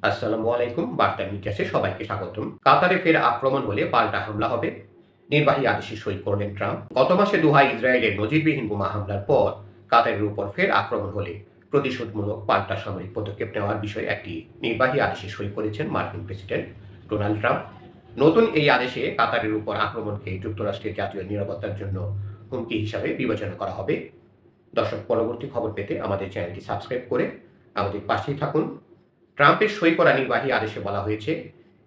আসসালামু আলাইকুম। বার্তা মিডিয়াতে সবাইকে স্বাগতম। কাতারে ফের আক্রমণ হলে পাল্টা হামলা হবে, নির্বাহী আদেশে সই করলেন ট্রাম্প। গত মাসে দোহায় ইসরায়েলের নজিরবিহীন বোমা হামলার পর কাতারের উপর ফের আক্রমণ হলে প্রতিশোধমূলক পাল্টা সামরিক পদক্ষেপ নেওয়ার বিষয়ে একটি নির্বাহী আদেশে সই করেছেন মার্কিন প্রেসিডেন্ট ডোনাল্ড ট্রাম্প। নতুন এই আদেশে কাতারের উপর আক্রমণকে যুক্তরাষ্ট্রের জাতীয় নিরাপত্তার জন্য হুমকি হিসাবে বিবেচনা করা হবে। দর্শক, পরবর্তী খবর পেতে আমাদের চ্যানেলটি সাবস্ক্রাইব করে আমাদের পাশেই থাকুন। ট্রাম্পের সই করা নির্বাহী আদেশে বলা হয়েছে,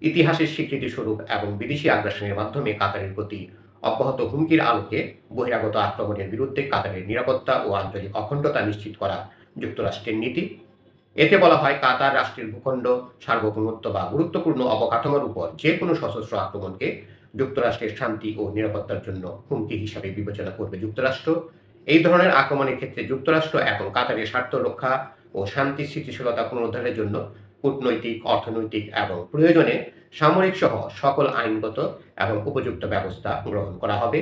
ইতিহাসের স্বীকৃতিস্বরূপ এবং বিদেশি আগ্রাসনের মাধ্যমে কাতারের প্রতি অব্যাহত হুমকির আলোকে বহিরাগত আক্রমণের বিরুদ্ধে কাতারের নিরাপত্তা ও আঞ্চলিক অখণ্ডতা নিশ্চিত করা যুক্তরাষ্ট্রের নীতি। এতে বলা হয়, কাতার রাষ্ট্রের ভূখণ্ড, সার্বভৌমত্ব বা গুরুত্বপূর্ণ অবকাঠামোর উপর যে কোনো সশস্ত্র আক্রমণকে যুক্তরাষ্ট্রের শান্তি ও নিরাপত্তার জন্য হুমকি হিসাবে বিবেচনা করবে যুক্তরাষ্ট্র। এই ধরনের আক্রমণের ক্ষেত্রে যুক্তরাষ্ট্র এবং কাতারের স্বার্থ রক্ষা ও শান্তি স্থিতিশীলতা পুনরুদ্ধারের জন্য কূটনৈতিক, অর্থনৈতিক এবং প্রয়োজনে সামরিক সহ সকল আইনগত এবং উপযুক্ত ব্যবস্থা গ্রহণ করা হবে।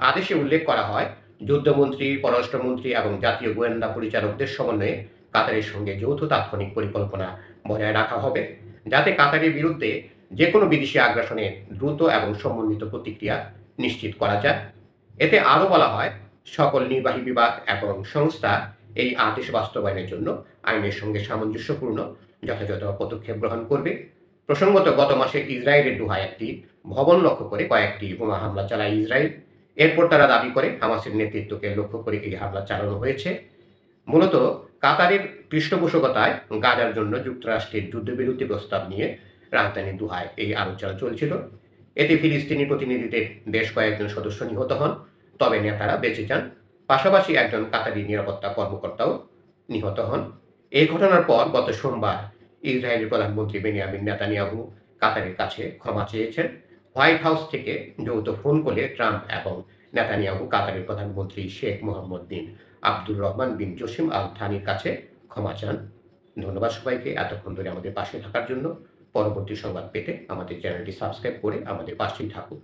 আদেশে উল্লেখ করা হয়, যুদ্ধমন্ত্রী, পররাষ্ট্রমন্ত্রী এবং জাতীয় গোয়েন্দা পরিচালকদের সমন্বয়ে কাতারের সঙ্গে যৌথ তাৎক্ষণিক পরিকল্পনা বজায় রাখা হবে, যাতে কাতারের বিরুদ্ধে যে কোনো বিদেশি আগ্রাসনের দ্রুত এবং সমন্বিত প্রতিক্রিয়া নিশ্চিত করা যায়। এতে আরও বলা হয়, সকল নির্বাহী বিভাগ এবং সংস্থা এই আদেশ বাস্তবায়নের জন্য আইনের সঙ্গে সামঞ্জস্যপূর্ণ যথাযথ পদক্ষেপ গ্রহণ করবে। প্রসঙ্গত, গত মাসে ইসরায়েলের দোহায় একটি ভবন লক্ষ্য করে কয়েকটি বোমা হামলা চালায় ইসরায়েল। এরপর তারা দাবি করে হামাসের নেতৃত্বকে লক্ষ্য করে এই হামলা চালানো হয়েছে। মূলত কাতারের পৃষ্ঠপোষকতায় গাজার জন্য যুক্তরাষ্ট্রের যুদ্ধবিরতি প্রস্তাব নিয়ে রাজধানী দোহায় এই আলোচনা চলছিল। এতে ফিলিস্তিনি প্রতিনিধিদের বেশ কয়েকজন সদস্য নিহত হন, তবে নেতারা বেঁচে যান। পাশাপাশি একজন কাতারি নিরাপত্তা কর্মকর্তাও নিহত হন। এই ঘটনার পর গত সোমবার ইসরায়েলের প্রধানমন্ত্রী বেনিয়ামিন নেতানিয়াহু কাতারের কাছে ক্ষমা চেয়েছেন। হোয়াইট হাউস থেকে যৌথ ফোন কলে ট্রাম্প এবং নেতানিয়াহু কাতারের প্রধানমন্ত্রী শেখ মোহাম্মদ বিন আব্দুর রহমান বিন জসিম আল থানির কাছে ক্ষমা চান। ধন্যবাদ সবাইকে এতক্ষণ ধরে আমাদের পাশে থাকার জন্য। পরবর্তী সংবাদ পেতে আমাদের চ্যানেলটি সাবস্ক্রাইব করে আমাদের পাশেই থাকুন।